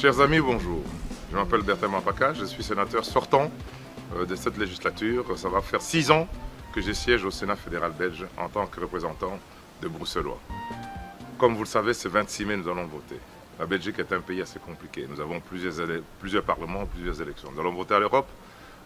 Chers amis, bonjour. Je m'appelle Bertin Mampaka, je suis sénateur sortant de cette législature. Ça va faire 6 ans que je siège au Sénat fédéral belge en tant que représentant de Bruxellois. Comme vous le savez, ce 26 mai, nous allons voter. La Belgique est un pays assez compliqué. Nous avons plusieurs parlements, plusieurs élections. Nous allons voter à l'Europe.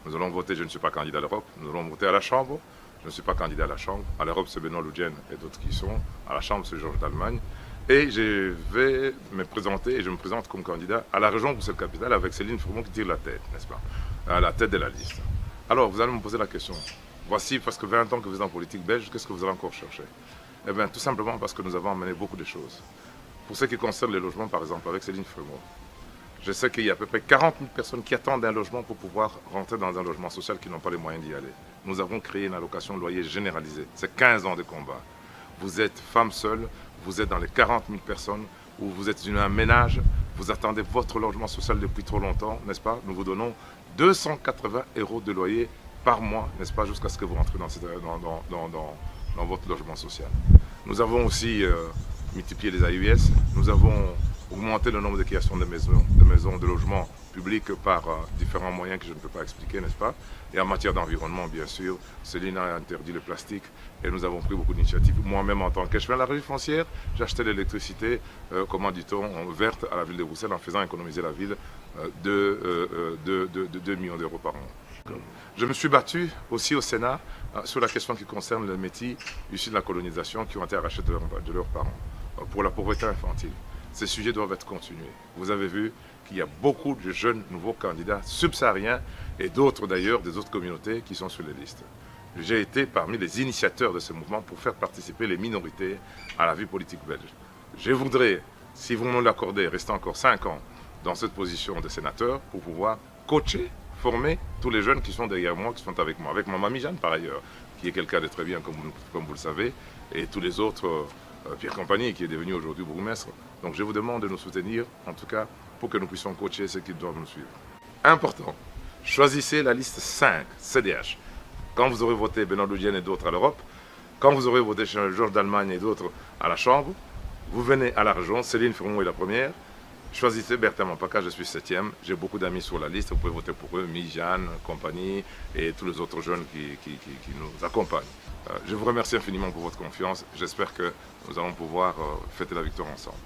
Nous allons voter, je ne suis pas candidat à l'Europe. Nous allons voter à la Chambre. Je ne suis pas candidat à la Chambre. À l'Europe, c'est Benoît Loudjen et d'autres qui sont. À la Chambre, c'est Georges d'Allemagne. Et je vais me présenter, et je me présente comme candidat à la région Bruxelles-Capitale avec Céline Frumont qui tire la tête, n'est-ce pas? À la tête de la liste. Alors, vous allez me poser la question. Voici presque 20 ans que vous êtes en politique belge, qu'est-ce que vous allez encore chercher? Eh bien, tout simplement parce que nous avons amené beaucoup de choses. Pour ce qui concerne les logements, par exemple, avec Céline Frumont, je sais qu'il y a à peu près 40 000 personnes qui attendent un logement pour pouvoir rentrer dans un logement social qui n'ont pas les moyens d'y aller. Nous avons créé une allocation de loyer généralisée. C'est 15 ans de combat. Vous êtes femme seule, vous êtes dans les 40 000 personnes, ou vous êtes un ménage, vous attendez votre logement social depuis trop longtemps, n'est-ce pas? Nous vous donnons 280 € de loyer par mois, n'est-ce pas, jusqu'à ce que vous rentrez dans votre logement social. Nous avons aussi multiplié les AUS, nous avons augmenté le nombre de créations de maisons, de logements publics par différents moyens que je ne peux pas expliquer, n'est-ce pas? Et en matière d'environnement, bien sûr, Céline a interdit le plastique et nous avons pris beaucoup d'initiatives. Moi-même, en tant qu'échevin de la régie foncière, j'ai acheté l'électricité, comment dit-on, verte à la ville de Bruxelles en faisant économiser la ville de 2 millions d'euros par an. Je me suis battu aussi au Sénat sur la question qui concerne les métis issus de la colonisation qui ont été arrachés de leurs parents pour la pauvreté infantile. Ces sujets doivent être continués. Vous avez vu qu'il y a beaucoup de jeunes nouveaux candidats subsahariens et d'autres d'ailleurs, des autres communautés qui sont sur les listes. J'ai été parmi les initiateurs de ce mouvement pour faire participer les minorités à la vie politique belge. Je voudrais, si vous me l'accordez, rester encore 5 ans dans cette position de sénateur pour pouvoir coacher, former tous les jeunes qui sont derrière moi, qui sont avec moi. Avec ma mamie Jeanne par ailleurs, qui est quelqu'un de très bien comme vous le savez, et tous les autres, Pierre Compagnie qui est devenu aujourd'hui bourgmestre. Donc je vous demande de nous soutenir, en tout cas, pour que nous puissions coacher ceux qui doivent nous suivre. Important, choisissez la liste 5, CDH. Quand vous aurez voté Benoît Loudjen et d'autres à l'Europe, quand vous aurez voté Georges d'Allemagne et d'autres à la Chambre, vous venez à la région, Céline Frumont est la première, choisissez Bertin Mampaka, je suis 7e, j'ai beaucoup d'amis sur la liste, vous pouvez voter pour eux, Jeanne, compagnie et tous les autres jeunes qui nous accompagnent. Je vous remercie infiniment pour votre confiance, j'espère que nous allons pouvoir fêter la victoire ensemble.